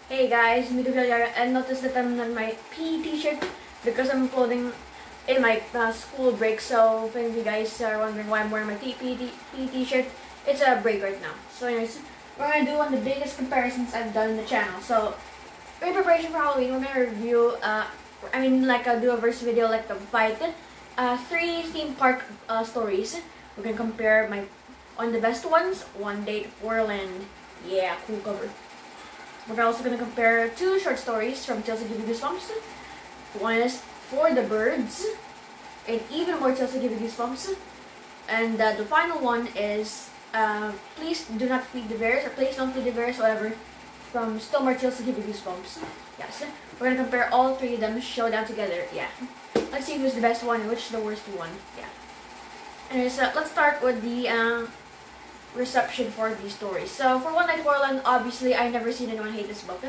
Hey guys, me Yara, and notice that I'm on my PE t-shirt because I'm clothing in my school break. So if any of you guys are wondering why I'm wearing my PE t-shirt, it's a break right now. So anyways, we're gonna do one of the biggest comparisons I've done in the channel. So in preparation for Halloween, we're gonna review, do a verse video like the fight, 3 theme park stories. We're gonna compare on the best ones. One Day at Horrorland, yeah, cool cover. We're also going to compare 2 short stories from Tales That Give You Goosebumps. One is For the Birds, and even more Tales That Give You Goosebumps. And the final one is Please Do Not Feed the Bears, or Please Don't Feed the Bears, whatever, from Still More Tales That Give You Goosebumps. Yes, we're going to compare all 3 of them, showdown together, yeah. Let's see who's the best one and which is the worst one, yeah. Anyways, let's start with the reception for these stories. So for One Night Horrorland, obviously I never seen anyone hate this book.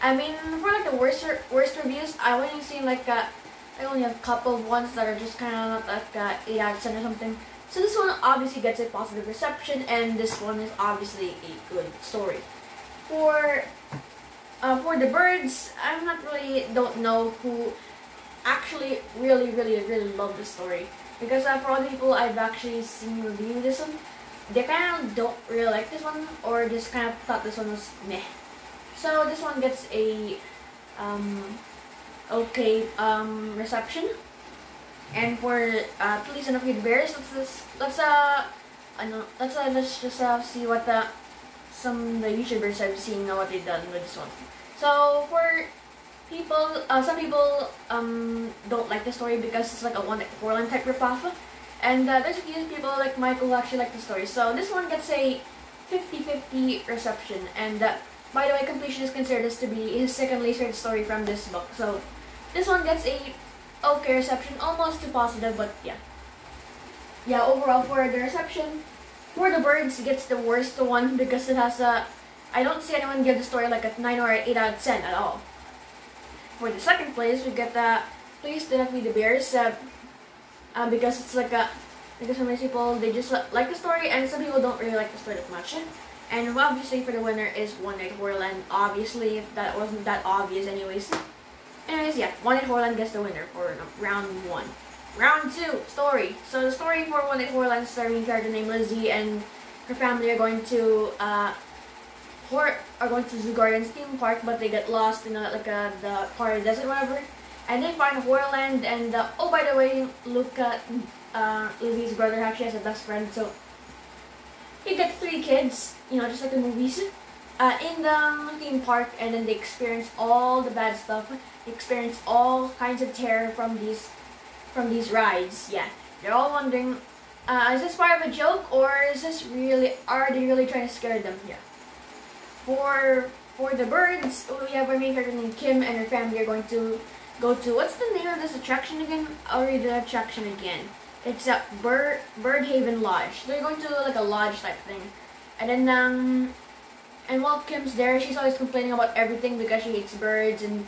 I mean, for like the worst reviews, I only seen I only have a couple of ones that are just kind of like 8 out of 10 or something. So this one obviously gets a positive reception, and this one is obviously a good story. For the birds, don't know who actually really love this story, because for all the people I've actually seen review this one, they kind of don't really like this one, or just kind of thought this one was meh. So this one gets a okay reception. And for Please Don't Feed the Bears, let's just see what some of the YouTubers I've seen what they've done with this one. So for people, some people don't like the story because it's like a One Night Horrorland type ripoff. And there's a few people like Michael who actually like the story. So this one gets a 50-50 reception. And by the way, completion is considered this to be his second least rated story from this book. So this one gets a okay reception, almost too positive, but yeah. Yeah, overall for the reception, For the Birds gets the worst one because it has I don't see anyone give the story like a 9 or 8 out of 10 at all. For the second place, we get Please Do Not Feed the Bears. Because it's because some people, they just like the story, and some people don't really like the story that much. And obviously for the winner is One Night Horrorland, obviously, if that wasn't that obvious anyways. Anyways, yeah, One Night Horrorland gets the winner for round 1. Round 2, story. So the story for One Night Horrorland is the main character named Lizzie and her family are going to Zoo Gardens theme park, but they get lost in the part of the desert, whatever. And they find Horrorland, and oh, by the way, Luca, Lizzie's brother, actually has a best friend, so he gets 3 kids, just like the movies, in the theme park, and then they experience all the bad stuff. They experience all kinds of terror from these rides. Yeah, they're all wondering, is this part of a joke, or are they really trying to scare them? Yeah. For the birds, we have our main character named Kim, and her family are going to go to, what's the name of this attraction again? I'll read the attraction again. It's a Birdhaven Lodge. They're going to like a lodge type thing. And then and while Kim's there, she's always complaining about everything because she hates birds, and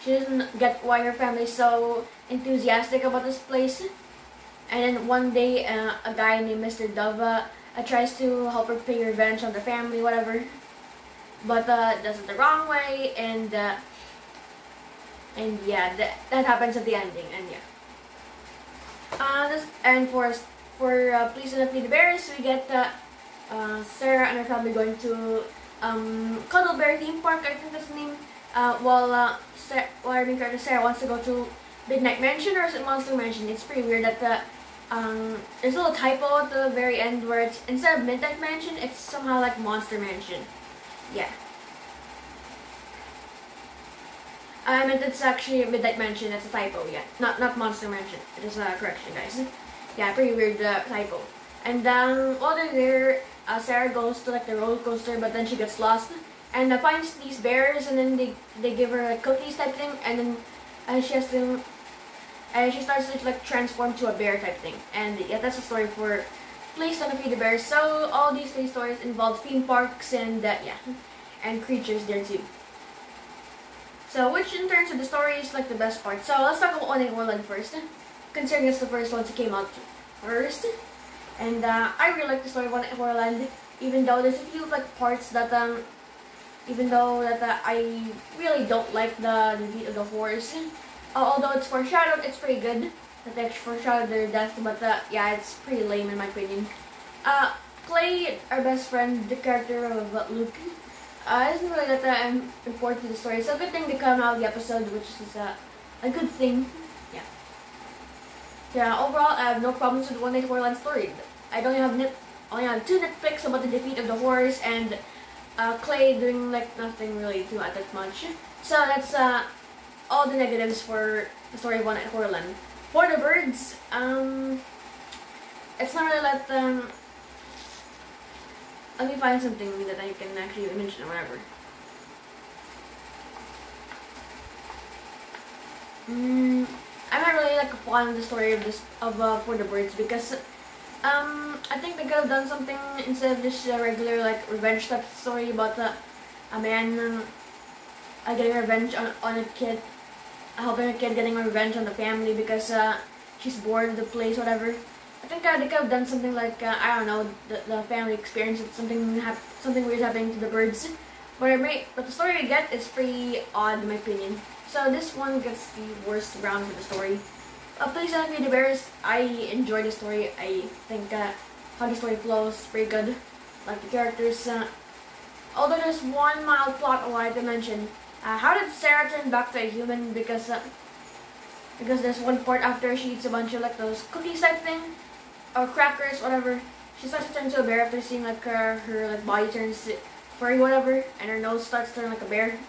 she doesn't get why her family's so enthusiastic about this place. And then one day, a guy named Mr. Dove tries to help her pay revenge on the family, whatever. But does it the wrong way, and yeah, that happens at the ending, and yeah. For Please Do Not Feed the Bears, we get Sarah and her family going to Cuddle Bear theme park, I think that's the name. While our main character Sarah wants to go to Midnight Mansion, or is it Monster Mansion? It's pretty weird that there's a little typo at the very end where it's, instead of Midnight Mansion, it's somehow like Monster Mansion. Yeah. I meant it's actually Midnight Mansion, that's a typo, yeah. Not Monster Mansion. It is a correction, guys. Yeah, pretty weird typo. And while they're there, Sarah goes to like the roller coaster, but then she gets lost and finds these bears, and then they give her like cookies type thing, and then she starts to like transform to a bear type thing. And yeah, that's the story for Please Don't Feed the Bears. So all these 3 stories involve theme parks and yeah, and creatures there too. So which in terms of the story is like the best part. So let's talk about One Night Horrorland first, considering it's the first one that came out first. And I really like the story of One Night Horrorland, even though there's a few like parts that even though that I really don't like the defeat of the horse. Although it's foreshadowed, it's pretty good. That they actually foreshadowed their death, but yeah, it's pretty lame in my opinion. Clay, our best friend, the character of Luke, isn't really that important to the story. It's a good thing to come out of the episode, which is a good thing. Yeah. Yeah. Overall, I have no problems with One Night Horrorland story. I only have 2 nitpicks about the defeat of the horse and Clay doing like nothing really to add that much. So that's all the negatives for the story of One Night Horrorland. For the birds, it's not really let me find something that I can actually mention or whatever. I'm not really like a fan of the story of For the Birds because I think they could have done something instead of this regular like revenge type story about a man getting revenge on a kid, helping a kid getting revenge on the family because she's bored of the place, whatever. I think they could have done something like I don't know, the family experienced something weird happening to the birds. But the story I get is pretty odd in my opinion. So this one gets the worst round for the story. Please don't feed the bears. I enjoy the story. I think how the story flows is pretty good. Like the characters. Although there's one mild plot I wanted to mention. How did Sarah turn back to a human? Because there's one part after she eats a bunch of like those cookies type thing, or crackers, whatever. She starts to turn into a bear after seeing like her like body turns furry, whatever, and her nose starts to turn like a bear.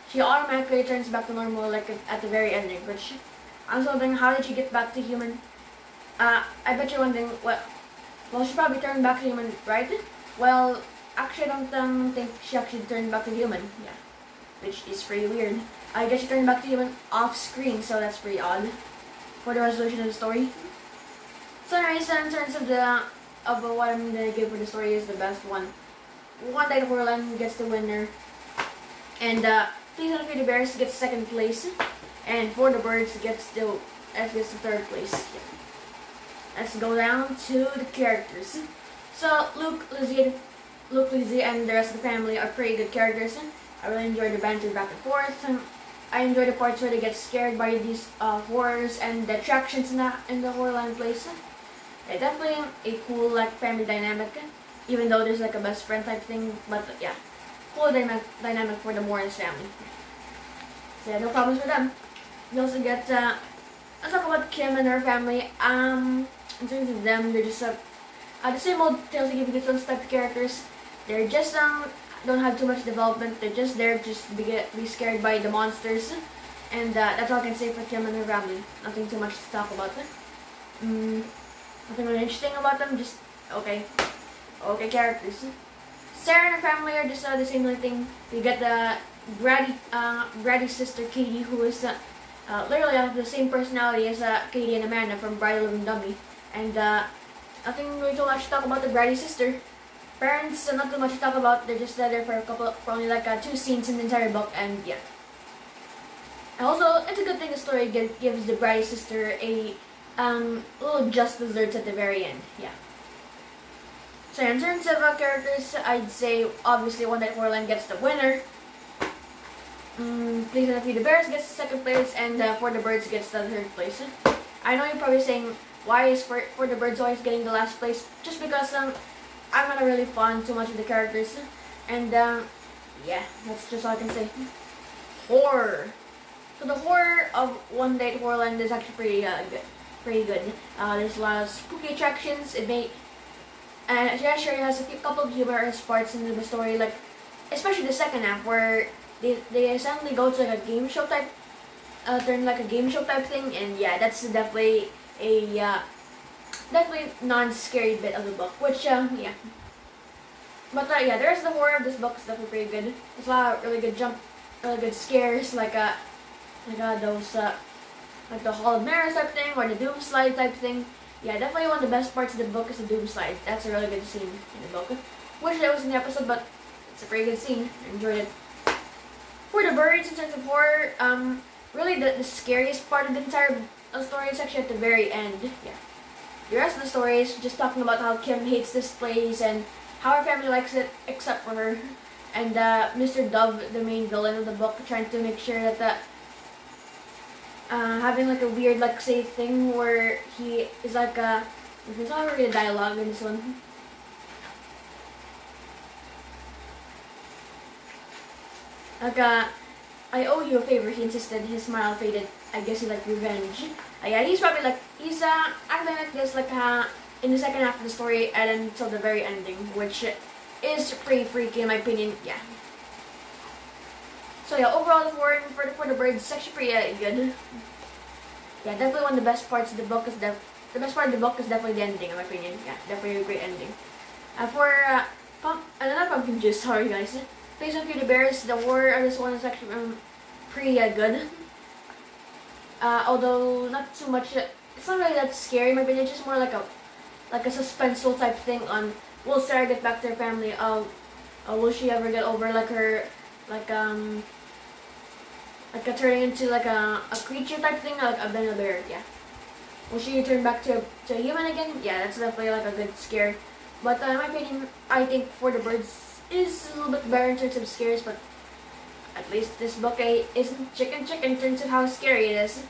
She automatically turns back to normal like at the very ending. Which I'm wondering, how did she get back to human? I bet you're wondering what. Well, she probably turned back to human, right? Well, actually, I don't think she actually turned back to human. Yeah, which is pretty weird. I guess she turned back to human off screen, so that's pretty odd for the resolution of the story. So anyways, in terms of what I'm gonna give for the story is the best one. One Night Horrorland gets the winner, and Please Don't Feed the Bears gets second place, and For the Birds gets the third place. Let's go down to the characters. So Luke, Lizzie, and the rest of the family are pretty good characters. I really enjoy the banter back and forth. I enjoy the parts where they get scared by these horrors and the attractions in the Horrorland place. Yeah, definitely a cool like family dynamic, even though there's like a best friend type thing. But yeah, cool dynamic for the Morris family. So yeah, no problems with them. You also get let's talk about Kim and her family. In terms of them, they're just the same old Tales of Give those type of characters. They're just don't have too much development. They're just there just be scared by the monsters, and that's all I can say for Kim and her family. Nothing too much to talk about. Nothing really interesting about them. Just okay characters. Sarah and her family are just the same little thing. You get the bratty sister Katie, who is literally have the same personality as Katie and Amanda from Bride of Living Dummy, and nothing really too much to talk about the bratty sister. Parents, not too much to talk about. They're just there for only like 2 scenes in the entire book, and yeah. And also, it's a good thing the story gives the bratty sister a little just desserts at the very end. Yeah. So in terms of characters, I'd say obviously One Night Horrorland gets the winner. Please Don't Feed the Bears gets the second place, and For the Birds gets the third place. I know you're probably saying, why is For the Birds always getting the last place? Just because I'm not really fond too much of the characters, and yeah, that's just all I can say. Horror. So the horror of One Night Horrorland is actually pretty good. There's a lot of spooky attractions. Yeah, sure, it has a couple of humorous parts in the story, like especially the second half where they suddenly go to like a game show type, turn like a game show type thing, and yeah, that's definitely a definitely non-scary bit of the book, which yeah. But yeah, the rest of the horror of this book is definitely pretty good. There's a lot of really good scares, like those like the Hall of Mirrors type thing, or the Doom Slide type thing. Yeah, definitely one of the best parts of the book is the Doom Slide. That's a really good scene in the book. Wish that was in the episode, but it's a pretty good scene. I enjoyed it. For the Birds, in terms of horror, really the scariest part of the entire story is actually at the very end. Yeah. The rest of the story is just talking about how Kim hates this place and how her family likes it, except for her. and Mr. Dove, the main villain of the book, trying to make sure that having like a weird, like, say, thing where he is like there's not really a dialogue in this one. Like, I owe you a favor, he insisted. His smile faded. I guess he liked revenge. Yeah, he's probably like, he's acting like this, like, in the second half of the story and until the very ending, which is pretty freaky in my opinion. Yeah. So yeah, overall the horror for the birds is actually pretty good. Yeah, definitely one of the best parts of the book is the best part of the book is definitely the ending in my opinion. Yeah, definitely a great ending. For another pumpkin juice, sorry guys. Based on Fear the Bears, the horror of this one is actually pretty good. Although not too much. It's not really that scary in my opinion. It's just more like a suspenseful type thing on will Sarah get back to her family? Will she ever get over like her turning into like a creature type thing, like a bear? Yeah. Will she turn back to a human again? Yeah, that's definitely like a good scare. But in my opinion, I think For the Birds is a little bit better in terms of scares, but at least this book isn't chicken in terms of how scary it is.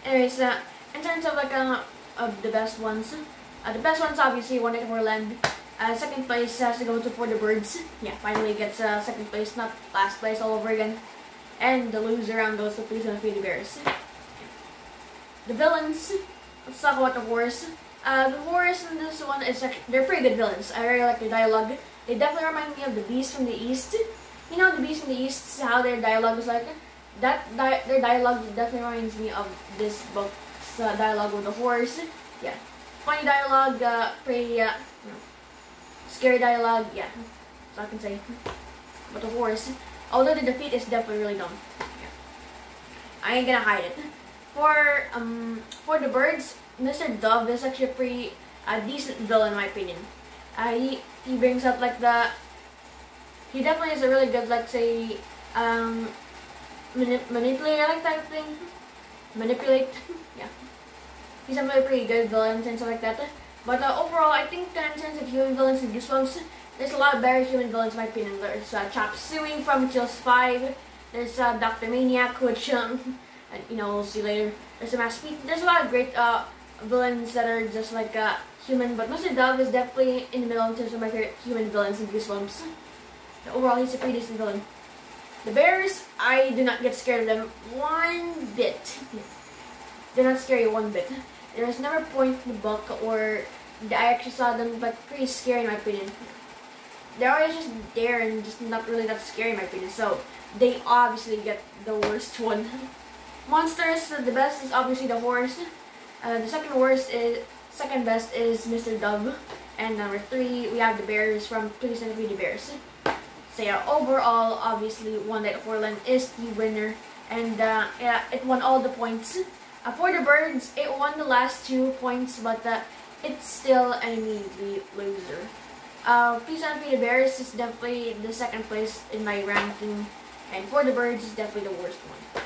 Anyways, in terms of like of the best ones, obviously One At Horrorland. Second place has to go to For the Birds. Yeah, finally gets second place, not last place all over again. And the loser round goes to Please Don't Feed the Bears. The villains. Let's talk about the horrors. The horrors in this one is actually, they're pretty good villains. I really like their dialogue. They definitely remind me of the Beast from the East. You know, the Beast from the East, how their dialogue is like. Their dialogue definitely reminds me of this book's dialogue with the horrors. Yeah, funny dialogue, pretty scary dialogue. Yeah, that's all I can say. But the horrors, although the defeat is definitely really dumb. Yeah, I ain't gonna hide it. For the birds, Mr. Dove is actually a pretty decent villain in my opinion. He brings up like he definitely is a really good, like, say, manipulator like type of thing. Manipulate. Yeah. He's a pretty good villain and stuff like that. But overall, I think in terms of human villains in Goosebumps, there's a lot of better human villains in my opinion. There's Chop Suey from Chills 5. There's Dr. Maniac, which and you know, we'll see later. There's a There's a lot of great villains that are just like human, but Mr. Dove is definitely in the middle in terms of my favorite human villains in Goosebumps. Overall, he's a pretty decent villain. The bears, I do not get scared of them one bit. They're not scary one bit. There was never a point in the book where I actually saw them but pretty scary in my opinion. They're always just there and just not really that scary in my opinion. So they obviously get the worst one. Monsters, the best is obviously the horse. The second best is Mr. Dove. And number 3, we have the bears from Please Don't Feed the Bears. So yeah, overall, obviously, One At Horrorland is the winner. And yeah, it won all the points. For the birds, it won the last 2 points, but it's still an immediate loser. Please Don't Feed the Bears is definitely the second place in my ranking. And For the Birds is definitely the worst one.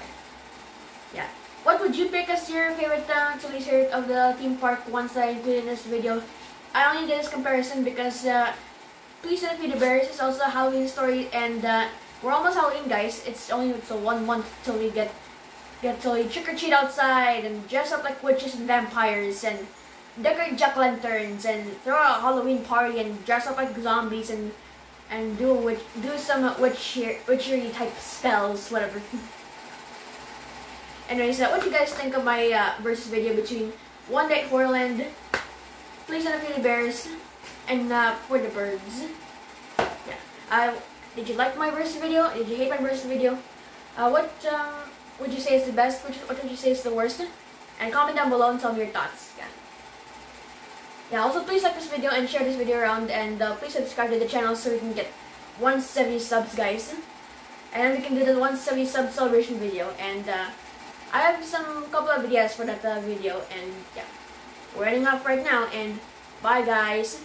Yeah. What would you pick as your favorite to least favorite of the theme park ones that I included in this video? I only did this comparison because Please Don't Feed the Bears is also a Halloween story, and we're almost Halloween, guys. It's only 1 month till we get to trick or treat outside and dress up like witches and vampires and decorate jack-lanterns and throw a Halloween party and dress up like zombies and do some witchery type spells, whatever. Anyways, what do you guys think of my versus video between One At Horrorland, Please Don't Feed the Bears, and For the Birds? Yeah. Did you like my versus video? Did you hate my versus video? What would you say is the best? What would you say is the worst? And comment down below and tell me your thoughts. Yeah. Yeah. Also, please like this video and share this video around, and please subscribe to the channel so we can get 170 subs, guys. And then we can do the 170 sub celebration video. And I have couple of ideas for that video. And yeah, we're heading off right now. And bye, guys.